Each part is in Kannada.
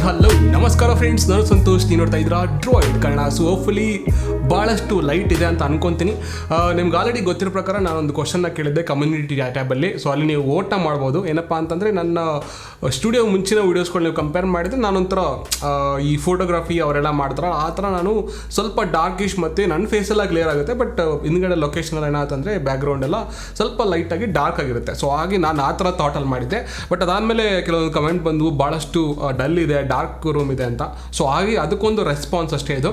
ಹಲೋ ನಮಸ್ಕಾರ ಫ್ರೆಂಡ್ಸ್, ನಾನು ಸಂತೋಷ್. ನೀವು ನೋಡ್ತಾ ಇದ್ದೀರಾ ಡ್ರಾಯ್ಡ್ ಕನ್ನಡ. ಸೊ ಹೋಪ್ಫುಲಿ ಭಾಳಷ್ಟು ಲೈಟ್ ಇದೆ ಅಂತ ಅನ್ಕೊತೀನಿ. ನಿಮ್ಗೆ ಆಲ್ರೆಡಿ ಗೊತ್ತಿರೋ ಪ್ರಕಾರ ನಾನೊಂದು ಕ್ವಶನ್ನ ಕೇಳಿದ್ದೆ ಕಮ್ಯುನಿಟಿ ಟ್ಯಾಬಲ್ಲಿ. ಸೊ ಅಲ್ಲಿ ನೀವು ಓಟ್ನ ಮಾಡ್ಬೋದು. ಏನಪ್ಪ ಅಂತಂದರೆ ನನ್ನ ಸ್ಟುಡಿಯೋ ಮುಂಚಿನ ವೀಡಿಯೋಸ್ಗಳು ನೀವು ಕಂಪೇರ್ ಮಾಡಿದರೆ ನಾನೊಂಥರ ಈ ಫೋಟೋಗ್ರಫಿ ಅವರೆಲ್ಲ ಮಾಡ್ತಾರೆ ಆ ಥರ ನಾನು ಸ್ವಲ್ಪ ಡಾರ್ಕಿಶ್ ಮತ್ತು ನನ್ನ ಫೇಸೆಲ್ಲ ಕ್ಲಿಯರ್ ಆಗುತ್ತೆ. ಬಟ್ ಹಿಂದ್ಗಡೆ ಲೊಕೇಶನಲ್ಲಿ ಏನಾಯ್ತಂದರೆ ಬ್ಯಾಕ್ಗ್ರೌಂಡ್ ಎಲ್ಲ ಸ್ವಲ್ಪ ಲೈಟಾಗಿ ಡಾರ್ಕ್ ಆಗಿರುತ್ತೆ. ಸೊ ಹಾಗೆ ನಾನು ಆ ಥರ ಥಾಟಲ್ಲಿ ಮಾಡಿದ್ದೆ. ಬಟ್ ಅದಾದಮೇಲೆ ಕೆಲವೊಂದು ಕಮೆಂಟ್ ಬಂದು ಭಾಳಷ್ಟು ಡಲ್ ಇದೆ, ಡಾರ್ಕ್ ರೂಮ್ ಇದೆ ಅಂತ. ಸೊ ಹಾಗೆ ಅದಕ್ಕೊಂದು ರೆಸ್ಪಾನ್ಸ್ ಅಷ್ಟೇ ಇದು.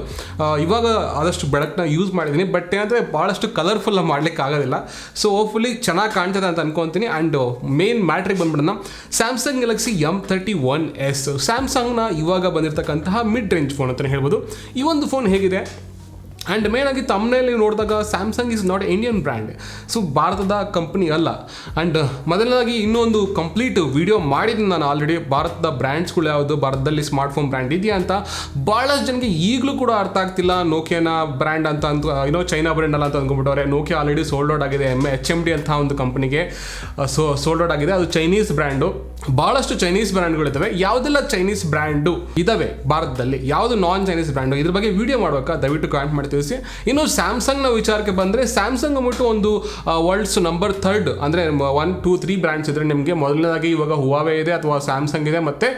ಇವಾಗ ಆದಷ್ಟು ಬೆಳಕನ್ನ ಯೂಸ್ ಮಾಡಿದ್ದೀನಿ, ಬಟ್ ಏನಂದರೆ ಭಾಳಷ್ಟು ಕಲರ್ಫುಲ್ ಮಾಡಲಿಕ್ಕೆ ಆಗೋದಿಲ್ಲ. ಸೊ ಹೋಪ್ಫುಲಿ ಚೆನ್ನಾಗಿ ಕಾಣ್ತದೆ ಅಂತ ಅನ್ಕೊತೀನಿ. ಆ್ಯಂಡ್ ಮೇನ್ ಮ್ಯಾಟ್ರಿಗೆ ಬಂದ್ಬಿಡೋಣ. ಸ್ಯಾಮ್ಸಂಗ್ ಗ್ಯಾಲಕ್ಸಿ M31s ಸ್ಯಾಮ್ಸಂಗ್ನ ಇವಾಗ ಬಂದಿರತಕ್ಕಂತಹ ಮಿಡ್ ರೇಂಜ್ ಫೋನ್ ಅಂತಲೇ ಹೇಳ್ಬೋದು. ಈ ಒಂದು ಫೋನ್ ಹೇಗಿದೆ ಆ್ಯಂಡ್ ಮೇನಾಗಿ ತಮ್ಮನೇಲಿ ನೋಡಿದಾಗ Samsung is not Indian brand. So ಭಾರತದ ಕಂಪ್ನಿ ಅಲ್ಲ. ಆ್ಯಂಡ್ ಮೊದಲನೇದಾಗಿ ಇನ್ನೊಂದು ಕಂಪ್ಲೀಟ್ ವಿಡಿಯೋ ಮಾಡಿದ್ದೀನಿ ನಾನು ಆಲ್ರೆಡಿ, ಭಾರತದ ಬ್ರ್ಯಾಂಡ್ಸ್ಗಳು ಯಾವುದು, ಭಾರತದಲ್ಲಿ ಸ್ಮಾರ್ಟ್ಫೋನ್ ಬ್ರ್ಯಾಂಡ್ ಇದೆಯಾ ಅಂತ. ಭಾಳಷ್ಟು ಜನಕ್ಕೆ ಈಗಲೂ ಕೂಡ ಅರ್ಥ ಆಗ್ತಿಲ್ಲ. ನೋಕಿಯಾನ ಬ್ರ್ಯಾಂಡ್ ಅಂತ ಚೈನಾ ಬ್ರ್ಯಾಂಡ್ ಅಲ್ಲ ಅಂತ ಅಂದ್ಕೊಂಡ್ಬಿಟ್ಟವ್ರೆ. ನೋಕಿಯಾ ಆಲ್ರೆಡಿ ಸೋಲ್ಡ್ ಔಟ್ ಆಗಿದೆ. HMD ಅಂತ ಒಂದು ಕಂಪ್ನಿಗೆ ಸೋಲ್ಡ್ ಔಟ್ ಆಗಿದೆ. ಅದು ಚೈನೀಸ್ ಬ್ರ್ಯಾಂಡು. ಭಾಳಷ್ಟು ಚೈನೀಸ್ ಬ್ರ್ಯಾಂಡ್ಗಳಿದ್ದಾವೆ. ಯಾವುದೆಲ್ಲ ಚೈನೀಸ್ ಬ್ರ್ಯಾಂಡು ಇದ್ದಾವೆ ಭಾರತದಲ್ಲಿ, ಯಾವುದು ನಾನ್ ಚೈನೀಸ್ ಬ್ರ್ಯಾಂಡು, ಇದ್ರ ಬಗ್ಗೆ ವಿಡಿಯೋ ಮಾಡಬೇಕಾ ದಯವಿಟ್ಟು ಕಾಮೆಂಟ್ ಮಾಡಿ ತಿಳಿಸಿ. ಇನ್ನು ಸ್ಯಾಮ್ಸಂಗ್ನ ವಿಚಾರಕ್ಕೆ ಬಂದರೆ ಸ್ಯಾಮ್ಸಂಗ್ ಅಂದ್ಬಿಟ್ಟು ಒಂದು ವರ್ಲ್ಡ್ಸ್ ನಂಬರ್ 3 ಅಂದರೆ 1, 2, 3 ಬ್ರ್ಯಾಂಡ್ಸ್ ಇದ್ದರೆ ನಿಮಗೆ ಮೊದಲನೇದಾಗಿ ಇವಾಗ ಹುವಾವೆ ಇದೆ ಅಥವಾ ಸ್ಯಾಮ್ಸಂಗ್ ಇದೆ ಮತ್ತು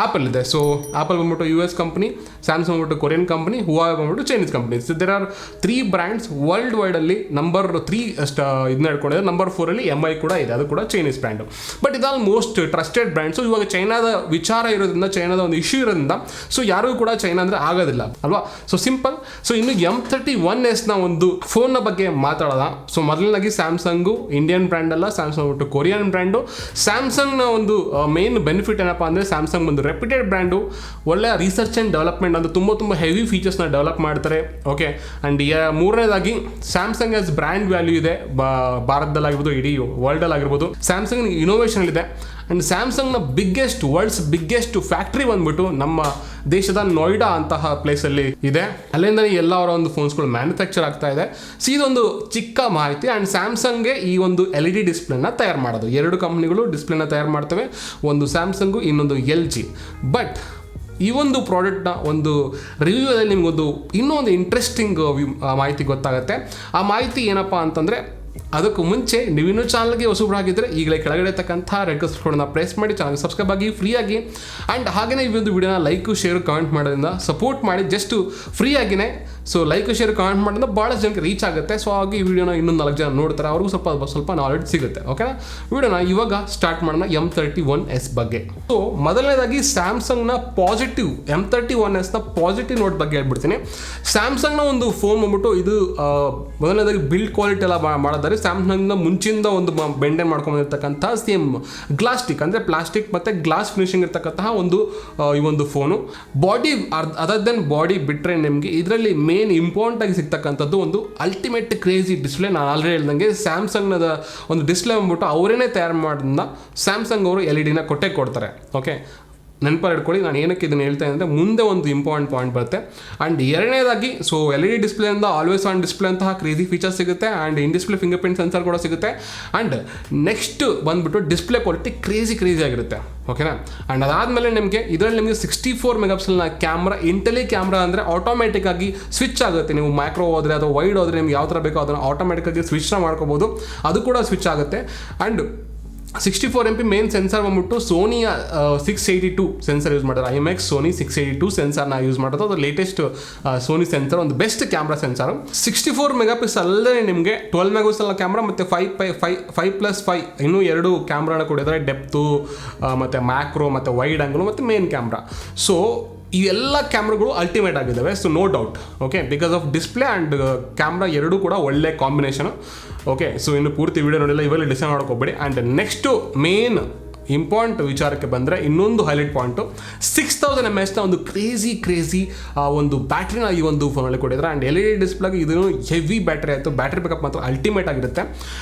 ಆ್ಯಪಲ್ ಇದೆ. ಸೊ ಆ್ಯಪಲ್ ಬಂದ್ಬಿಟ್ಟು US ಕಂಪ್ನಿ, ಸ್ಯಾಮ್ಸಂಗ್ ಬಂದ್ಬಿಟ್ಟು ಕೊರಿಯನ್ ಕಂಪ್ನಿ, ಹುವಾವೆ ಬಂದ್ಬಿಟ್ಟು Chinese company. There are 3 brands world ವೈಡಲ್ಲಿ. ನಂಬರ್ 3 ಅಷ್ಟು ಇದನ್ನ ಹೇಳ್ಕೊಂಡಿದೆ. ನಂಬರ್ 4ಅಲ್ಲಿ MI ಕೂಡ ಇದೆ, ಅದು ಕೂಡ ಚೈನೀಸ್ ಬ್ರ್ಯಾಂಡು. ಬಟ್ ಇದೆಲ್ಲ ಮೋಸ್ಟ್ ಟ್ರಸ್ಟೆಡ್ ಬ್ರ್ಯಾಂಡ್ಸು. ಇವಾಗ ಚೈನಾದ ವಿಚಾರ ಇರೋದ್ರಿಂದ, ಚೈನಾದ ಒಂದು ಇಶ್ಯೂ ಇರೋದ್ರಿಂದ ಸೊ ಯಾರಿಗೂ ಕೂಡ ಚೈನಾ ಅಂದರೆ ಆಗೋದಿಲ್ಲ ಅಲ್ವಾ. So simple. ಸೊ ಇನ್ನು M31sನ ಒಂದು ಫೋನ್ನ ಬಗ್ಗೆ ಮಾತಾಡೋಣ. ಸೊ ಮೊದಲನೇದಾಗಿ ಸ್ಯಾಮ್ಸಂಗು ಇಂಡಿಯನ್ ಬ್ರ್ಯಾಂಡ್ ಅಲ್ಲ, ಸ್ಯಾಮ್ಸಂಗ್ ಬಿಟ್ಟು ಕೊರಿಯನ್ ಬ್ರ್ಯಾಂಡು. ಸ್ಯಾಮ್ಸಂಗ್ನ ಒಂದು ಮೇನ್ ಬೆನಿಫಿಟ್ ಏನಪ್ಪ ಅಂದರೆ ಸ್ಯಾಮ್ಸಂಗ್ ಒಂದು ರೆಪ್ಯೂಟೆಡ್ ಬ್ರ್ಯಾಂಡು. ಒಳ್ಳೆಯ ರಿಸರ್ಚ್ ಆ್ಯಂಡ್ ಡೆವಲಪ್ಮೆಂಟ್ ಅಂತ ತುಂಬ ಹೆವಿ ಫೀಚರ್ಸ್ನ ಡೆವಲಪ್ ಮಾಡ್ತಾರೆ. ಓಕೆ. ಆ್ಯಂಡ್ ಮೂರನೇದಾಗಿ ಸ್ಯಾಮ್ಸಂಗ್ ಆಸ್ ಬ್ರ್ಯಾಂಡ್ ವ್ಯಾಲ್ಯೂ ಇದೆ ಭಾರತದಲ್ಲಾಗಿರ್ಬೋದು, ಇಡೀ ವರ್ಲ್ಡಲ್ಲಾಗಿರ್ಬೋದು. ಸ್ಯಾಮ್ಸಂಗ್ ಇನೋವೇಷನ್ ಇದೆ. ಆ್ಯಂಡ್ ಸ್ಯಾಮ್ಸಂಗ್ನ ವರ್ಲ್ಡ್ಸ್ ಬಿಗ್ಗೆಸ್ಟ್ ಫ್ಯಾಕ್ಟ್ರಿ ಬಂದ್ಬಿಟ್ಟು ನಮ್ಮ ದೇಶದ ನೋಯ್ಡಾ ಅಂತಹ ಪ್ಲೇಸಲ್ಲಿ ಇದೆ. ಅಲ್ಲಿಂದ ಎಲ್ಲ ಅವರ ಒಂದು ಫೋನ್ಸ್ಗಳು ಮ್ಯಾನುಫ್ಯಾಕ್ಚರ್ ಆಗ್ತಾ ಇದೆ. ಸೊ ಇದೊಂದು ಚಿಕ್ಕ ಮಾಹಿತಿ. ಆ್ಯಂಡ್ ಸ್ಯಾಮ್ಸಂಗ್ಗೆ ಈ ಒಂದು LED ಡಿಸ್ಪ್ಲೇನ ತಯಾರು ಮಾಡೋದು. 2 ಕಂಪ್ನಿಗಳು ಡಿಸ್ಪ್ಲೇನ ತಯಾರು ಮಾಡ್ತವೆ, ಒಂದು ಸ್ಯಾಮ್ಸಂಗು ಇನ್ನೊಂದು LG. ಬಟ್ ಈ ಒಂದು ಪ್ರಾಡಕ್ಟ್ನ ಒಂದು ರಿವ್ಯೂದಲ್ಲಿ ನಿಮಗೊಂದು ಇನ್ನೊಂದು ಇಂಟ್ರೆಸ್ಟಿಂಗ್ ಮಾಹಿತಿ ಗೊತ್ತಾಗುತ್ತೆ. ಆ ಮಾಹಿತಿ ಏನಪ್ಪ ಅಂತಂದರೆ, ಅದಕ್ಕೂ ಮುಂಚೆ ನೀವಿನ್ನೂ ಚಾನಲ್ಗೆ ಹೊಸಬ್ರಾಗಿದ್ದರೆ ಈಗಲೇ ಕೆಳಗಡೆ ಇರ್ತಕ್ಕಂಥ ರೆಡ್ ಕಲರ್ನ ಪ್ರೆಸ್ ಮಾಡಿ ಚಾನಲ್ಗೆ ಸಬ್ಸ್ಕ್ರೈಬ್ ಆಗಿ ಫ್ರೀಯಾಗಿ. ಆ್ಯಂಡ್ ಹಾಗೆಯೇ ಈ ಒಂದು ವಿಡಿಯೋನ ಲೈಕು ಶೇರು ಕಮೆಂಟ್ ಮಾಡೋದ್ರಿಂದ ಸಪೋರ್ಟ್ ಮಾಡಿ, ಜಸ್ಟ್ ಫ್ರೀಯಾಗಿಯೇ. ಸೊ ಲೈಕ್ ಶೇರ್ ಕಮೆಂಟ್ ಮಾಡೋದ್ರಿಂದ ಭಾಳಷ್ಟು ಜನಕ್ಕೆ ರೀಚ್ ಆಗುತ್ತೆ. ಸೊ ಹಾಗೆ ಈ ವಿಡಿಯೋನ ಇನ್ನೊಂದು 4 ಜನ ನೋಡ್ತಾರೆ, ಅವ್ರಿಗೂ ಸ್ವಲ್ಪ ನಾಲೆಡ್ಜ್ ಸಿಗುತ್ತೆ. ಓಕೆನಾ. ವಿಡಿಯೋನ ಇವಾಗ ಸ್ಟಾರ್ಟ್ ಮಾಡೋಣ M31s ಬಗ್ಗೆ. ಸೊ ಮೊದಲನೇದಾಗಿ ಸ್ಯಾಮ್ಸಂಗ್ನ ಪಾಸಿಟಿವ್ M31sನ ಪಾಸಿಟಿವ್ ನೋಟ್ ಬಗ್ಗೆ ಹೇಳ್ಬಿಡ್ತೀನಿ. ಸ್ಯಾಮ್ಸಂಗ್ನ ಒಂದು ಫೋನ್ ಬಂದ್ಬಿಟ್ಟು ಇದು ಮೊದಲನೇದಾಗಿ ಬಿಲ್ಡ್ ಕ್ವಾಲಿಟಿ ಎಲ್ಲ ಮಾಡಿದ್ದಾರೆ. ಸ್ಯಾಮ್ಸಂಗ್ನ ಮುಂಚಿಂದ ಒಂದು ಬೆಂಡೇನ್ ಮಾಡ್ಕೊಂಡಿರ್ತಕ್ಕಂಥ ಸೇಮ್ ಗ್ಲಾಸ್ಟಿಕ್ ಅಂದರೆ ಪ್ಲಾಸ್ಟಿಕ್ ಮತ್ತು ಗ್ಲಾಸ್ ಫಿನಿಶಿಂಗ್ ಇರ್ತಕ್ಕಂತಹ ಈ ಒಂದು phone. Body other then body ಬಿಟ್ಟರೆ ನಿಮಗೆ ಇದರಲ್ಲಿ ಮೇನ್ ಇಂಪಾರ್ಟೆಂಟ್ ಆಗಿ ಸಿಗ್ತಕ್ಕಂಥದ್ದು ಒಂದು ಅಲ್ಟಿಮೇಟ್ ಕ್ರೇಜಿ ಡಿಸ್ಪ್ಲೇ. ನಾನು ಆಲ್ರೆಡಿ ಹೇಳ್ದಂಗೆ ಸ್ಯಾಮ್ಸಂಗ್ನದ ಒಂದು ಡಿಸ್ಪ್ಲೇ ಬಂದ್ಬಿಟ್ಟು ಅವರೇನೇ ತಯಾರು ಮಾಡೋದ್ರಿಂದ ಸ್ಯಾಮ್ಸಂಗ್ ಅವರು LED ಕೊಡ್ತಾರೆ. ಓಕೆ, ನೆನಪಲ್ಲಿ ಇಟ್ಕೊಳ್ಳಿ. ನಾನು ಏನಕ್ಕೆ ಇದನ್ನು ಹೇಳ್ತಾ ಇದ್ದೆ ಅಂದರೆ ಮುಂದೆ ಒಂದು ಇಂಪಾರ್ಟೆಂಟ್ ಪಾಯಿಂಟ್ ಬರುತ್ತೆ. ಆ್ಯಂಡ್ ಎರಡನೇದಾಗಿ ಸೊ LED ಡಿಸ್ಪ್ಲೇಯಿಂದ ಆಲ್ವೇಸ್ ಆನ್ ಡಿಸ್ಪ್ಲೇ ಅಂತಹ ಕ್ರೇಜಿ ಫೀಚರ್ಸ್ ಸಿಗುತ್ತೆ. And in display fingerprint sensor ಕೂಡ ಸಿಗುತ್ತೆ. ಆ್ಯಂಡ್ ನೆಕ್ಸ್ಟ್ ಬಂದುಬಿಟ್ಟು ಡಿಸ್ಪ್ಲೇ ಕ್ವಾಲಿಟಿ ಕ್ರೇಜಿ ಆಗಿರುತ್ತೆ. ಓಕೆನಾ. ಆ್ಯಂಡ್ ಅದಾದಮೇಲೆ ಇದರಲ್ಲಿ ನಿಮಗೆ 64 ಮೆಗಾಪಿಕ್ಸೆಲ್ನ ಕ್ಯಾಮ್ರಾ, ಇಂಟೆಲಿ ಕ್ಯಾಮ್ರಾ ಅಂದರೆ ಆಟೋಮೆಟಿಕ್ ಆಗಿ ಸ್ವಿಚ್ ಆಗುತ್ತೆ. ನೀವು ಮ್ಯಾಕ್ರೋ ಹೋದರೆ ಅಥವಾ ವೈಡ್ ಹೋದರೆ ನಿಮ್ಗೆ ಯಾವ ಥರ ಬೇಕೋ ಅದನ್ನು ಆಟೋಮೆಟಿಕ್ಕಾಗಿ ಸ್ವಿಚ್ನ ಮಾಡ್ಕೋಬೋದು. ಅದು ಕೂಡ ಸ್ವಿಚ್ ಆಗುತ್ತೆ. ಆ್ಯಂಡ್ 64 MP ಮೇನ್ ಸೆನ್ಸರ್ ಬಂದ್ಬಿಟ್ಟು ಸೋನಿಯ 682 ಸೆನ್ಸರ್ ಯೂಸ್ ಮಾಡ್ತಾರೆ. IMX ಸೋನಿ 682 ಸೆನ್ಸರ್ನ ಯೂಸ್ ಮಾಡೋದು. ಅದು ಲೇಟೆಸ್ಟ್ ಸೋನಿ ಸೆನ್ಸರ್, ಒಂದು ಬೆಸ್ಟ್ ಕ್ಯಾಮ್ರಾ ಸೆನ್ಸರು. 64 ಮೆಗಾಪಿಕ್ಸೆಲ್ ಅಲ್ಲದೆ ನಿಮಗೆ 12 ಮೆಗಾಪಿಕ್ಸೆಲ್ನ ಕ್ಯಾಮ್ರಾ ಮತ್ತು 5+5 ಇನ್ನೂ 2 ಕ್ಯಾಮ್ರಾನ ಕೊಡಿದ್ದಾರೆ. ಡೆಪ್ತು ಮತ್ತು ಮ್ಯಾಕ್ರೋ ಮತ್ತು ವೈಡ್ ಆ್ಯಂಗಲು ಮತ್ತು ಮೇನ್ ಕ್ಯಾಮ್ರಾ. ಸೊ ಈ ಎಲ್ಲ ಕ್ಯಾಮ್ರಾಗಳು ಅಲ್ಟಿಮೇಟ್ ಆಗಿದ್ದಾವೆ. So no doubt. Okay, because of display and camera ಎರಡೂ ಕೂಡ ಒಳ್ಳೆ ಕಾಂಬಿನೇಷನು. ಓಕೆ, ಸೊ ಇನ್ನು ಪೂರ್ತಿ ವಿಡಿಯೋ ನೋಡಿಲ್ಲ, ಇವೆಲ್ಲ ಡಿಸೈನ್ ಮಾಡ್ಕೋಬೇಡಿ. ಆ್ಯಂಡ್ ನೆಕ್ಸ್ಟು ಮೇನ್ ಇಂಪಾರ್ಟೆಂಟ್ ವಿಚಾರಕ್ಕೆ ಬಂದರೆ ಇನ್ನೊಂದು ಹೈಲೈಟ್ ಪಾಯಿಂಟು 6000 mAhನ ಒಂದು ಕ್ರೇಜಿ ಒಂದು ಬ್ಯಾಟ್ರಿನ ಈ ಒಂದು ಫೋನಲ್ಲಿ ಕೊಟ್ಟಿದ್ದಾರೆ. ಆ್ಯಂಡ್ LED ಡಿಸ್ಪ್ಲೇಗೆ ಇದನ್ನು ಹೆವಿ ಬ್ಯಾಟ್ರಿ ಆಯಿತು. ಬ್ಯಾಟ್ರಿ ಬ್ಯಾಕಪ್ ಮಾತ್ರ ಅಲ್ಟಿಮೇಟ್ ಆಗಿರುತ್ತೆ.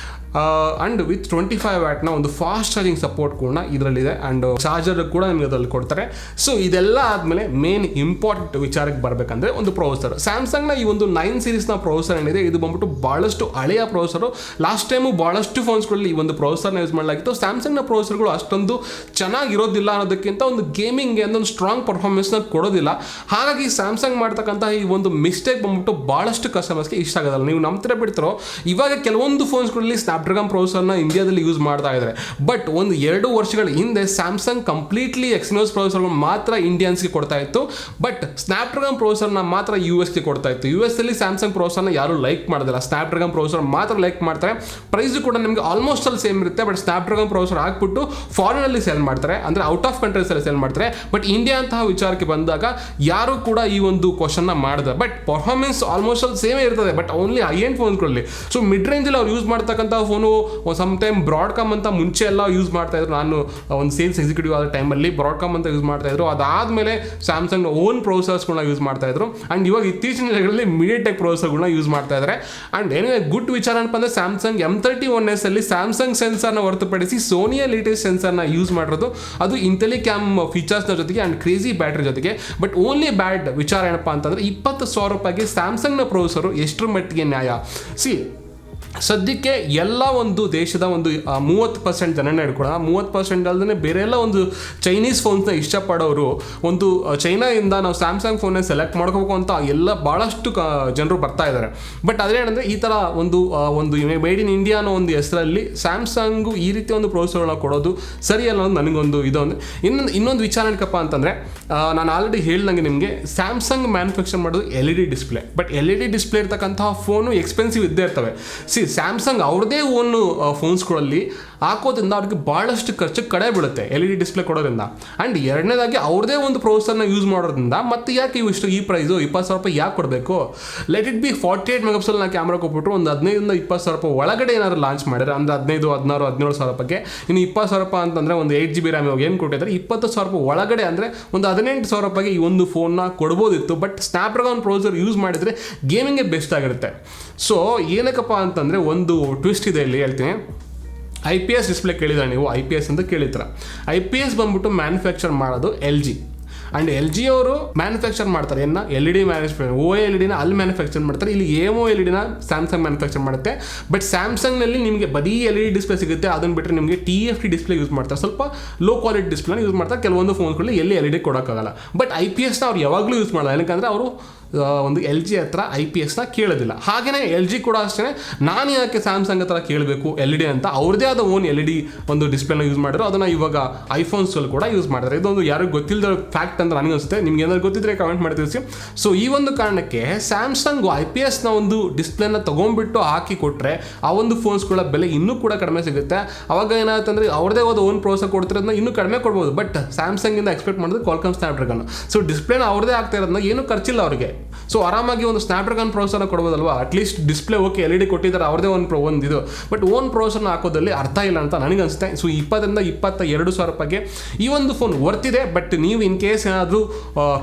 ಆ್ಯಂಡ್ ವಿತ್ 25 ವ್ಯಾಟ್ನ ಒಂದು ಫಾಸ್ಟ್ ಚಾರ್ಜಿಂಗ್ ಸಪೋರ್ಟ್ ಕೂಡ ಇದರಲ್ಲಿದೆ ಆ್ಯಂಡ್ ಚಾರ್ಜರ್ ಕೂಡ ನಿಮಗೆ ಅದರಲ್ಲಿ ಕೊಡ್ತಾರೆ. ಸೊ ಇದೆಲ್ಲ ಆದಮೇಲೆ ಮೇನ್ ಇಂಪಾರ್ಟೆಂಟ್ ವಿಚಾರಕ್ಕೆ ಬರಬೇಕಂದ್ರೆ ಒಂದು ಪ್ರೊಸೆಸರ್. ಸ್ಯಾಮ್ಸಂಗ್ನ ಈ ಒಂದು 9 ಸೀರೀಸ್ನ ಪ್ರೊಸೆಸರ್ ಏನಿದೆ ಇದು ಬಂದ್ಬಿಟ್ಟು ಭಾಳಷ್ಟು ಹಳೆಯ ಪ್ರೊಸೆಸರು. ಲಾಸ್ಟ್ ಟೈಮು ಭಾಳಷ್ಟು ಫೋನ್ಸ್ಗಳಲ್ಲಿ ಈ ಒಂದು ಪ್ರೊಸೆಸರ್ನ ಯೂಸ್ ಮಾಡಲಾಗಿತ್ತು. ಸ್ಯಾಮ್ಸಂಗ್ನ ಪ್ರೊಸೆಸರ್ಗಳು ಅಷ್ಟೊಂದು ಚೆನ್ನಾಗಿರೋದಿಲ್ಲ ಅನ್ನೋದಕ್ಕಿಂತ ಒಂದು ಗೇಮಿಂಗ್ಗೆ ಒಂದು ಸ್ಟ್ರಾಂಗ್ ಪರ್ಫಾರ್ಮೆನ್ಸ್ನ ಕೊಡೋದಿಲ್ಲ. ಹಾಗಾಗಿ ಸ್ಯಾಮ್ಸಂಗ್ ಮಾಡ್ತಕ್ಕಂಥ ಈ ಒಂದು ಮಿಸ್ಟೇಕ್ ಬಂದ್ಬಿಟ್ಟು ಭಾಳಷ್ಟು ಕಸ್ಟಮರ್ಸ್ಗೆ ಇಷ್ಟ ಆಗೋದಲ್ಲ. ನೀವು ನಂಬ್ತಿರ ಬಿಡ್ತಾರೋ ಇವಾಗ ಕೆಲವೊಂದು ಫೋನ್ಸ್ಗಳಲ್ಲಿ ಸ್ನ್ಯಾಪ್ಡ್ರ್ಯಾಗನ್ ಪ್ರೊಸೆಸರ್ನ ಇಂಡಿಯಾದಲ್ಲಿ ಯೂಸ್ ಮಾಡ್ತಾ ಇದ್ದಾರೆ. ಬಟ್ ಒಂದು 2 ವರ್ಷಗಳ ಹಿಂದೆ ಸ್ಯಾಮ್ಸಂಗ್ ಕಂಪ್ಲೀಟ್ಲಿ ಎಕ್ಸಿನೋಸ್ ಪ್ರೊಸೆಸರ್ಗಳು ಮಾತ್ರ ಇಂಡಿಯನ್ಸ್ಗೆ ಕೊಡ್ತಾ ಇತ್ತು. ಬಟ್ ಸ್ನ್ಯಾಪ್ಡ್ರ್ಯಾಗನ್ ಪ್ರೊಸೆಸರ್ನ ಮಾತ್ರ US-ಗೆ ಕೊಡ್ತಾ ಇತ್ತು. US-ಅಲ್ಲಿ ಸ್ಯಾಮ್ಸಂಗ್ ಪ್ರೊಸೆಸರ್ನ ಯಾರು ಲೈಕ್ ಮಾಡೋದಿಲ್ಲ, ಸ್ನ್ಯಾಪ್ಡ್ರ್ಯಾಗನ್ ಪ್ರೊಸೆಸರ್ ಮಾತ್ರ ಲೈಕ್ ಮಾಡ್ತಾರೆ. ಪ್ರೈಸು ಕೂಡ ನಿಮಗೆ ಆಲ್ಮೋಸ್ಟ್ ಅಲ್ಲಿ ಸೇಮ್ ಇರುತ್ತೆ. ಬಟ್ ಸ್ನ್ಯಾಪ್ಡ್ರ್ಯಾಗನ್ ಪ್ರೊಸೆಸರ್ ಹಾಕ್ಬಿಟ್ಟು ಫಾರಿನಲ್ಲಿ ಸೇಲ್ ಮಾಡ್ತಾರೆ, ಅಂದರೆ ಔಟ್ ಆಫ್ ಕಂಟ್ರೀಸಲ್ಲಿ ಸೇಲ್ ಮಾಡ್ತಾರೆ. ಬಟ್ ಇಂಡಿಯಾ ಅಂತಹ ವಿಚಾರಕ್ಕೆ ಬಂದಾಗ ಯಾರು ಕೂಡ ಈ ಒಂದು ಕ್ವಶನ್ನ ಮಾಡಿದೆ. ಬಟ್ ಪರ್ಫಾರ್ಮೆನ್ಸ್ ಆಲ್ಮೋಸ್ಟ್ ಅಲ್ಲಿ ಸೇಮೇ ಇರ್ತದೆ, ಬಟ್ ಓನ್ಲಿ ಹೈ ಎಂಡ್ ಫೋನ್ಗಳಲ್ಲಿ. ಸೊ ಮಿಡ್ ರೇಂಜಲ್ಲಿ ಅವ್ರು ಯೂಸ್ ಮಾಡ್ತಕ್ಕಂಥ ಫೋನು ಸಮ್ ಟೈಮ್ ಬ್ರಾಡ್ಕಾಮ್ ಅಂತ ಮುಂಚೆ ಎಲ್ಲ ಯೂಸ್ ಮಾಡ್ತಾ ಇದ್ರು. ನಾನು ಒಂದು ಸೇಲ್ಸ್ ಎಕ್ಸಿಕ್ಯೂಟಿವ್ ಆದ ಟೈಮಲ್ಲಿ ಬ್ರಾಡ್ಕಾಮ್ ಅಂತ ಯೂಸ್ ಮಾಡ್ತಾ ಇದ್ರು. ಅದಾದಮೇಲೆ ಸ್ಯಾಮ್ಸಂಗ್ ಓನ್ ಪ್ರೊಸೆಸರ್ಸ್ಗಳನ್ನ ಯೂಸ್ ಮಾಡ್ತಾ ಇದ್ರು. ಆ್ಯಂಡ್ ಇವಾಗ ಇತ್ತೀಚಿನ ದಿನಗಳಲ್ಲಿ ಮೀಡಿಯಾಟೆಕ್ ಪ್ರೊಸೆಸರ್ಗಳನ್ನ ಯೂಸ್ ಮಾಡ್ತಾ ಇದ್ದಾರೆ. ಆ್ಯಂಡ್ ಏನೇ ಗುಡ್ ವಿಚಾರ ಏನಪ್ಪ ಅಂದರೆ ಸ್ಯಾಮ್ಸಂಗ್ M31s ಅಲ್ಲಿ ಸ್ಯಾಮ್ಸಂಗ್ ಸೆನ್ಸರ್ನ ಹೊರತುಪಡಿಸಿ ಸೋನಿಯ ಲೇಟೆಸ್ಟ್ ಸೆನ್ಸರ್ನ ಯೂಸ್ ಮಾಡಿರೋದು. ಅದು ಇಂಟೆಲಿಕ್ಯಾಮ್ ಫೀಚರ್ಸ್ನ ಜೊತೆಗೆ ಆ್ಯಂಡ್ ಕ್ರೇಜಿ ಬ್ಯಾಟ್ರಿ ಜೊತೆಗೆ. ಬಟ್ ಓನ್ಲಿ ಬ್ಯಾಡ್ ವಿಚಾರ ಏನಪ್ಪ ಅಂತಂದರೆ 20,000 ರೂಪಾಯಿಗೆ ಸ್ಯಾಮ್ಸಂಗ್ನ ಪ್ರೊಸೆಸರು ಎಷ್ಟರ ಮಟ್ಟಿಗೆ ನ್ಯಾಯ? ಸದ್ಯಕ್ಕೆ ಎಲ್ಲ ಒಂದು ದೇಶದ ಒಂದು 30% ಜನನ ಹಿಡ್ಕೊಳ್ಳೋಣ, 30% ಅಲ್ಲದೆ ಬೇರೆ ಎಲ್ಲ ಒಂದು ಚೈನೀಸ್ ಫೋನ್ಸ್ನ ಇಷ್ಟಪಡೋರು ಒಂದು ಚೈನಾದಿಂದ ನಾವು ಸ್ಯಾಮ್ಸಂಗ್ ಫೋನ್ನ ಸೆಲೆಕ್ಟ್ ಮಾಡ್ಕೋಬೇಕು ಅಂತ ಎಲ್ಲ ಭಾಳಷ್ಟು ಜನರು ಬರ್ತಾ ಇದ್ದಾರೆ. ಬಟ್ ಅದೇನಂದರೆ ಈ ಥರ ಒಂದು ಮೇಡ್ ಇನ್ ಇಂಡಿಯಾ ಅನ್ನೋ ಒಂದು ಹೆಸರಲ್ಲಿ ಸ್ಯಾಮ್ಸಂಗು ಈ ರೀತಿ ಒಂದು ಪ್ರೊಸೆಸರ್ಗಳನ್ನ ಕೊಡೋದು ಸರಿಯಲ್ಲ ಅನ್ನೋದು ನನಗೊಂದು ಇದೊಂದು. ಇನ್ನೊಂದು ವಿಚಾರ ಏನಕ್ಕಪ್ಪ ಅಂತಂದರೆ ನಾನು ಆಲ್ರೆಡಿ ಹೇಳ್ದಂಗೆ ನಿಮಗೆ ಸ್ಯಾಮ್ಸಂಗ್ ಮ್ಯಾನುಫ್ಯಾಕ್ಚರ್ ಮಾಡೋದು LED display. But LED display ಇರ್ತಕ್ಕಂತಹ ಫೋನು ಎಕ್ಸ್ಪೆನ್ಸಿವ್ ಇದ್ದೇ ಇರ್ತವೆ. ಸ್ಯಾಮ್ಸಂಗ್ ಅವ್ರದೇ ಓನು ಫೋನ್ಸ್ಗಳಲ್ಲಿ ಹಾಕೋದ್ರಿಂದ ಅವ್ರಿಗೆ ಭಾಳಷ್ಟು ಖರ್ಚು ಕಡೆ ಬೀಳುತ್ತೆ LED ಡಿಸ್ಪ್ಲೇ ಕೊಡೋದ್ರಿಂದ. ಆ್ಯಂಡ್ ಎರಡನೇದಾಗಿ ಅವ್ರದೇ ಒಂದು ಪ್ರೊಸೆಸರ್ನ ಯೂಸ್ ಮಾಡೋದ್ರಿಂದ ಮತ್ತೆ ಯಾಕೆ ಈ ಪ್ರೈಸು 20,000 ರೂಪಾಯಿ ಯಾಕೆ ಕೊಡಬೇಕು? ಲೆಟ್ ಇಟ್ ಬಿ 48 ಮೆಗಾಪಿಕ್ಸೆಲ್ನ ಕ್ಯಾಮ್ರಾ ಕೊಟ್ಬಿಟ್ರು ಒಂದು 15,000 to 20,000 ರೂಪಾಯಿ ಒಳಗಡೆ ಏನಾದ್ರು ಲಾಂಚ್ ಮಾಡಿದ್ರೆ ಅಂದರೆ 15, 16, 17,000 ರೂಪಾಯಿಗೆ. ಇನ್ನು 20,000 ರೂಪಾಯಿ ಅಂತಂದರೆ ಒಂದು 8GB ರ್ಯಾಮ್ ಇವಾಗ ಏನು ಕೊಟ್ಟಿದ್ದಾರೆ 20,000 ರೂಪಾಯಿ ಒಳಗಡೆ ಅಂದರೆ ಒಂದು 18,000 ರೂಪಾಯಿಗೆ ಈ ಒಂದು ಫೋನ್ನ ಕೊಡ್ಬೋದಿತ್ತು. ಬಟ್ ಸ್ನ್ಯಾಪ್ಡ್ರ್ಯಾಗನ್ ಪ್ರೊಸೆಸರ್ ಯೂಸ್ ಮಾಡಿದರೆ ಗೇಮಿಂಗ್ಗೆ ಬೆಸ್ಟ್ ಆಗಿರುತ್ತೆ. ಸೊ ಏನಕ್ಕಪ್ಪ ಅಂತಂದರೆ ಒಂದು ಟ್ವಿಸ್ಟ್ ಇದೆ ಇಲ್ಲಿ ಹೇಳ್ತೀನಿ. IPS ಡಿಸ್ಪ್ಲೇ ಕೇಳಿದ್ರೆ ನೀವು IPS ಅಂತ ಕೇಳಿದ್ರ. IPS ಬಂದ್ಬಿಟ್ಟು ಮ್ಯಾನುಫ್ಯಾಕ್ಚರ್ ಮಾಡೋದು LG. ಆ್ಯಂಡ್ LG ಅವರು ಮ್ಯಾನುಫ್ಯಾಕ್ಚರ್ ಮಾಡ್ತಾರೆ ಏನು LED ಮ್ಯಾನುಫ್ಯಾಕ್ಚರ್ OLEDನ ಅಲ್ಲಿ ಮ್ಯಾನುಫ್ಯಾಕ್ಚರ್ ಮಾಡ್ತಾರೆ. ಇಲ್ಲಿ AMOLEDನ ಸ್ಯಾಮ್ಸಂಗ್ ಮ್ಯಾನುಫ್ಯಾಕ್ಚರ್ ಮಾಡುತ್ತೆ. ಬಟ್ ಸ್ಯಾಮ್ಸಂಗ್ನಲ್ಲಿ ನಿಮಗೆ ಬರೀ LED ಡಿಸ್ಪ್ಲೇ ಸಿಗುತ್ತೆ. ಅದನ್ನು ಬಿಟ್ಟರೆ ನಿಮಗೆ TFT ಡಿಸ್ಪ್ಲೇ ಯೂಸ್ ಮಾಡ್ತಾರೆ, ಸ್ವಲ್ಪ ಲೋ ಕ್ವಾಲಿಟಿ ಡಿಸ್ಪ್ಲೇನ ಯೂಸ್ ಮಾಡ್ತಾರೆ. ಕೆಲವೊಂದು ಫೋನ್ಗಳಲ್ಲಿ ಎಲ್ಲಿ LED ಕೊಡೋಕ್ಕಾಗಲ್ಲ. ಬಟ್ IPSನ ಅವ್ರು ಯಾವಾಗಲೂ ಯೂಸ್ ಮಾಡಲ್ಲ, ಯಾಕಂದರೆ ಅವರು ಒಂದು LG ಹತ್ರ IPSನ ಕೇಳೋದಿಲ್ಲ. ಹಾಗೆಯೇ LG ಕೂಡ ಅಷ್ಟೇ ನಾನು ಯಾಕೆ ಸ್ಯಾಮ್ಸಂಗ್ ಹತ್ರ ಕೇಳಬೇಕು LED ಅಂತ ಅವ್ರದ್ದೇ ಆದ ಓನ್ LED ಒಂದು ಡಿಸ್ಪ್ಲೇನ ಯೂಸ್ ಮಾಡಿದ್ರು. ಅದನ್ನು ಇವಾಗ ಐಫೋನ್ಸಲ್ಲಿ ಕೂಡ ಯೂಸ್ ಮಾಡ್ತಾರೆ. ಇದೊಂದು ಯಾರಿಗೂ ಗೊತ್ತಿಲ್ಲದ ಫ್ಯಾಕ್ಟ್ ಅಂತ ನನಗೆ ಅನಿಸುತ್ತೆ. ನಿಮ್ಗೆ ಏನಾದ್ರು ಗೊತ್ತಿದ್ರೆ ಕಮೆಂಟ್ ಮಾಡಿ ತಿಳಿಸಿ. ಸೊ ಈ ಒಂದು ಕಾರಣಕ್ಕೆ ಸ್ಯಾಮ್ಸಂಗು IPSನ ಒಂದು ಡಿಸ್ಪ್ಲೇನ ತೊಗೊಂಡ್ಬಿಟ್ಟು ಹಾಕಿ ಕೊಟ್ಟರೆ ಆ ಒಂದು ಫೋನ್ಸ್ಗಳ ಬೆಲೆ ಇನ್ನೂ ಕೂಡ ಕಡಿಮೆ ಸಿಗುತ್ತೆ. ಅವಾಗ ಏನಾಗುತ್ತೆ ಅಂದರೆ ಅವ್ರದೇ ಹೋದ ಓನ್ ಪ್ರೊಸೆಸರ್ ಕೊಡ್ತಿರೋದನ್ನ ಇನ್ನೂ ಕಡಿಮೆ ಕೊಡ್ಬೋದು. ಬಟ್ ಸ್ಯಾಮ್ಸಂಗಿಂದ ಎಕ್ಸ್ಪೆಕ್ಟ್ ಮಾಡೋದು ಕ್ವಾಲ್ಕಾಮ್ ಸ್ನ್ಯಾಪ್ಡ್ರ್ಯಾಗನ್. ಸೊ ಡಿಸ್ಪ್ಲೇನ ಅವ್ರದೇ ಆಗ್ತಾ ಇರೋದನ್ನ ಏನೂ ಖರ್ಚಿಲ್ಲ ಅವರಿಗೆ. ಸೊ ಆರಾಮಾಗಿ ಒಂದು ಸ್ನ್ಯಾಪ್ಡ್ರ್ಯಾಗನ್ ಪ್ರೊಸೆಸರ್ನ ಕೊಡ್ಬೋದಲ್ವಾ? ಅಟ್ಲೀಸ್ಟ್ ಡಿಸ್ಪ್ಲೇ ಓಕೆ LED ಕೊಟ್ಟಿದ್ದಾರೆ ಅವ್ರದೇ ಒಂದು ಇದು. ಬಟ್ ಓನ್ ಪ್ರೊಸೆಸರ್ನ ಹಾಕೋದಲ್ಲಿ ಅರ್ಥ ಇಲ್ಲ ಅಂತ ನನಗೆ ಅನಿಸುತ್ತೆ. ಸೊ 20,000 to 22,000 ರೂಪಾಯಿಗೆ ಈ ಒಂದು ಫೋನ್ ವರ್ತಿದೆ. ಬಟ್ ನೀವು ಇನ್ ಕೇಸ್ ಏನಾದರೂ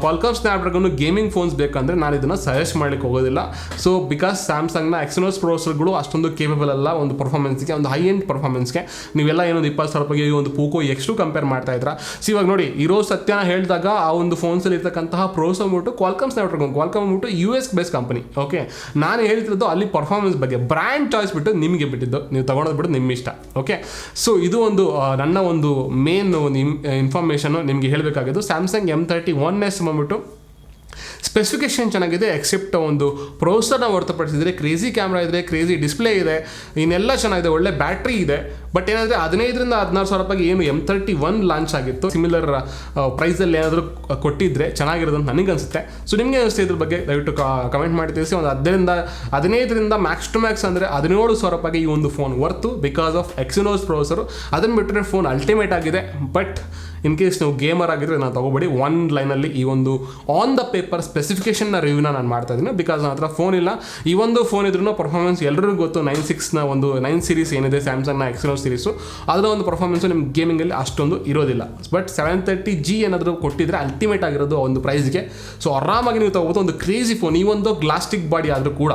ಕ್ವಾಲ್ಕಾಮ್ ಸ್ನ್ಯಾಪ್ಡ್ರ್ಯಾಗನ್ ಗೇಮಿಂಗ್ ಫೋನ್ಸ್ ಬೇಕಂದರೆ ನಾನು ಇದನ್ನು ಸಜೆಸ್ಟ್ ಮಾಡಲಿಕ್ಕೆ ಹೋಗೋದಿಲ್ಲ. ಸೊ ಬಿಕಾಸ್ ಸ್ಯಾಮ್ಸಂಗ್ನ ಎಕ್ಸಿನೋಸ್ ಪ್ರೊಸೆಸರ್ಗಳು ಅಷ್ಟೊಂದು ಕೇಪಬಲ್ ಅಲ್ಲ ಒಂದು ಪರ್ಫಾರ್ಮೆನ್ಸ್ಗೆ, ಒಂದು ಹೈ ಎಂಡ್ ಪರ್ಫಾರ್ಮೆನ್ಸ್ಗೆ. ನೀವೆಲ್ಲ ಏನೊಂದು 20,000 ರೂಪಾಯಿಗೆ ಈ ಒಂದು ಪೋಕೋ X2 ಕಂಪೇರ್ ಮಾಡ್ತಾ ಇದ್ರ. ಸೊ ಇವಾಗ ನೋಡಿ ಇರೋ ಸತ್ಯನ ಹೇಳಿದಾಗ ಆ ಒಂದು ಫೋನ್ಸಲ್ಲಿ ಇರ್ತಕ್ಕಂತಹ ಪ್ರೊಸೆಸರ್ ಬಿಟ್ಟು ಕ್ವಾಲ್ಕಾಮ್ ಸ್ನ್ಯಾಪ್ಡ್ರ್ಯಾಗನ್, ಕ್ವಾಲ್ಕಾಮ್ ಬಿಟ್ಟು US ಬೇಸ್ ಕಂಪನಿ. ಓಕೆ, ನಾನು ಹೇಳ್ತಿರೋದು ಅಲ್ಲಿ ಪರ್ಫಾರ್ಮೆನ್ಸ್ ಬಗ್ಗೆ. ಬ್ರ್ಯಾಂಡ್ ಚಾಯ್ಸ್ ಬಿಟ್ಟು ನಿಮಗೆ ಬಿಟ್ಟಿದ್ದು, ನೀವು ತಗೊಳೋದು ಬಿಟ್ಟು ನಿಮ್ಮ ಇಷ್ಟ. ಓಕೆ, ಸೊ ಇದು ಒಂದು ನನ್ನ ಒಂದು ಮೇನ್ ಒಂದು ಇನ್ಫಾರ್ಮೇಷನ್ನು ನಿಮಗೆ ಹೇಳಬೇಕಾಗಿದ್ದು. ಸ್ಯಾಮ್ಸಂಗ್ M31s ಬಂದ್ಬಿಟ್ಟು ಸ್ಪೆಸಿಫಿಕೇಷನ್ ಚೆನ್ನಾಗಿದೆ, ಎಕ್ಸೆಪ್ಟ್ ಒಂದು ಪ್ರೊಸೆಸರ್ನ ಹೊರತುಪಡಿಸಿದರೆ ಕ್ರೇಜಿ ಕ್ಯಾಮ್ರಾ ಇದೆ, ಕ್ರೇಜಿ ಡಿಸ್ಪ್ಲೇ ಇದೆ, ಇನ್ನೆಲ್ಲ ಚೆನ್ನಾಗಿದೆ, ಒಳ್ಳೆ ಬ್ಯಾಟ್ರಿ ಇದೆ. ಬಟ್ ಏನಂದರೆ 15,000 to 16,000 ರೂಪಾಯಿಗೆ ಏನು M31 ಲಾಂಚ್ ಆಗಿತ್ತು ಸಿಮಿಲರ್ ಪ್ರೈಸಲ್ಲಿ ಏನಾದರೂ ಕೊಟ್ಟಿದ್ದರೆ ಚೆನ್ನಾಗಿರೋದು ಅಂತ ನನಗೆ ಅನಿಸುತ್ತೆ. ಸೊ ನಿಮಗೆ ಅನಿಸುತ್ತೆ ಇದ್ರ ಬಗ್ಗೆ ದಯವಿಟ್ಟು ಕಮೆಂಟ್ ಮಾಡಿ ತಿಳಿಸಿ. ಒಂದು 15,000 ಮ್ಯಾಕ್ಸ್ ಟು ಮ್ಯಾಕ್ಸ್ ಅಂದರೆ 17,000 ರೂಪಾಯಿಗೆ ಈ ಒಂದು phone worth because of Exynos processor. ಅದನ್ನು ಬಿಟ್ಟರೆ ಫೋನ್ ಅಲ್ಟಿಮೇಟ್ ಆಗಿದೆ. ಬಟ್ ಇನ್ ಕೇಸ್ ನೀವು ಗೇಮರ್ ಆಗಿದ್ರೆ ನಾನು ತಗೋಬೇಡಿ. ಒನ್ ಲೈನಲ್ಲಿ ಈ ಒಂದು ಆನ್ ದ ಪೇಪರ್ ಸ್ಪೆಸಿಫಿಕೇಷನ್ನ ರಿವ್ಯೂನ ನಾನು ಮಾಡ್ತಾ ಇದ್ದೀನಿ. ಬಿಕಾಸ್ ನನ್ನ ಹತ್ರ ಫೋನ್ ಇಲ್ಲ. ಈ ಒಂದು ಫೋನ್ ಇದ್ರೂ ಪರ್ಫಾರ್ಮೆನ್ಸ್ ಎಲ್ಲರಿಗೂ ಗೊತ್ತು. 9 ಒಂದು 9 ಸೀರೀಸ್ ಏನಿದೆ ಸ್ಯಾಮ್ಸಂಗ್ನ ಎಕ್ಸಿನೋಸ್ ಸೀರೀಸು, ಅದರ ಒಂದು ಪರ್ಫಾರ್ಮೆನ್ಸು ನಿಮ್ಮ ಗೇಮಿಂಗಲ್ಲಿ ಅಷ್ಟೊಂದು ಇರೋದಿಲ್ಲ. ಬಟ್ 730G ಏನಾದರೂ ಕೊಟ್ಟಿದ್ರೆ ಅಲ್ಟಿಮೇಟ್ ಆಗಿರೋದು ಒಂದು ಪ್ರೈಸ್ಗೆ. ಸೊ ಆರಾಮಾಗಿ ನೀವು ತಗೋಬೋದು ಒಂದು ಕ್ರೇಜಿ ಫೋನ್. ಈ ಒಂದು ಗ್ಲಾಸ್ಟಿಕ್ ಬಾಡಿ ಆದರೂ ಕೂಡ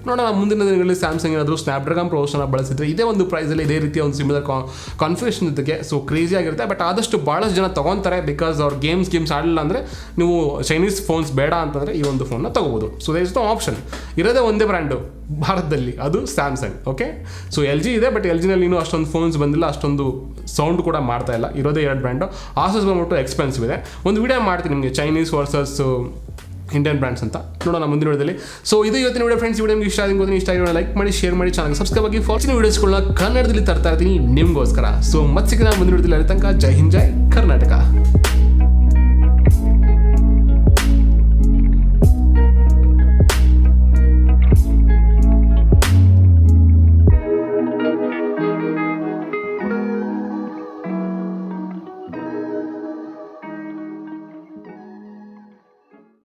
ನೋಡೋಣ ಮುಂದಿನ ದಿನಗಳಲ್ಲಿ ಸ್ಯಾಮ್ಸಂಗ್ ಏನಾದರೂ ಸ್ನ್ಯಾಪ್ಡ್ರ್ಯಾಗನ್ ಪ್ರೋಸನ್ನ ಬಳಸಿದ್ರೆ ಇದೇ ಒಂದು ಪ್ರೈಸಲ್ಲಿ ಇದೇ ರೀತಿಯ ಒಂದು ಸಿಮಿಲರ್ ಕಾನ್ಫಿಗರೇಷನ್ ಜೊತೆಗೆ ಸೊ ಕ್ರೇಜಿ ಆಗಿರುತ್ತೆ. ಬಟ್ ಆದಷ್ಟು ಭಾಳಷ್ಟು ಜನ ತೊಗೊತಾರೆ ಬಿಕಾಸ್ ಅವ್ರು ಗೇಮ್ಸ್ ಆಡಲಿಲ್ಲ ಅಂದರೆ ನೀವು ಚೈನೀಸ್ ಫೋನ್ಸ್ ಬೇಡ ಅಂತಂದರೆ ಈ ಒಂದು ಫೋನ್ನ ತೊಗೋಬೋದು. So there is the option. ಇರೋದೇ ಒಂದೇ ಬ್ರ್ಯಾಂಡು ಭಾರತದಲ್ಲಿ, ಅದು Samsung. Okay, so L G ಇದೆ, ಬಟ್ ಎಲ್ ಜಿನಲ್ಲಿ ಇನ್ನೂ ಅಷ್ಟೊಂದು ಫೋನ್ಸ್ ಬಂದಿಲ್ಲ, ಅಷ್ಟೊಂದು ಸೌಂಡ್ ಕೂಡ ಮಾಡ್ತಾ ಇಲ್ಲ. ಇರೋದೇ 2 ಬ್ರ್ಯಾಂಡು. ಆಸಸ್ ಬಂದ್ಬಿಟ್ಟು ಎಕ್ಸ್ಪೆನ್ಸಿವ್ ಇದೆ. ಒಂದು ವಿಡಿಯೋ ಮಾಡ್ತೀನಿ ನಿಮಗೆ ಚೈನೀಸ್ ವರ್ಸಸ್ ಇಂಡಿಯನ್ ಬ್ರ್ಯಾಂಡ್ಸ್ ಅಂತ, ನೋಡೋಣ ಮುಂದಿನ ವಿಡಿಯೋದಲ್ಲಿ. ಸೊ ಇದು ಇವತ್ತಿನ ವಿಡಿಯೋ ಫ್ರೆಂಡ್ಸ್. ವಿಡಿಯೋ ನಿಮಗೆ ಇಷ್ಟ ಆಗಿ ಇಷ್ಟ ಆಗಿರೋ ಲೈಕ್ ಮಾಡಿ, ಶೇರ್ ಮಾಡಿ, ಚಾನಲ್ ಸಬ್ಸ್ಕ್ರೈಬ್ ಆಗಿ. ಫಾರ್ಚಿನ ವಿಡಿಯೋಸ್ಗಳನ್ನ ಕನ್ನಡದಲ್ಲಿ ತರ್ತಾ ಇರ್ತೀನಿ ನಿಮಗೋಸ್ಕರ. ಸೊ ಮತ್ತೆ ಸಿಗೋಣ ಮುಂದಿನ ವಿಡಿಯೋದಲ್ಲಿ. ಅಲ್ಲಿ ತನಕ ಜೈ ಹಿಂದ್, ಜೈ ಕರ್ನಾಟಕ.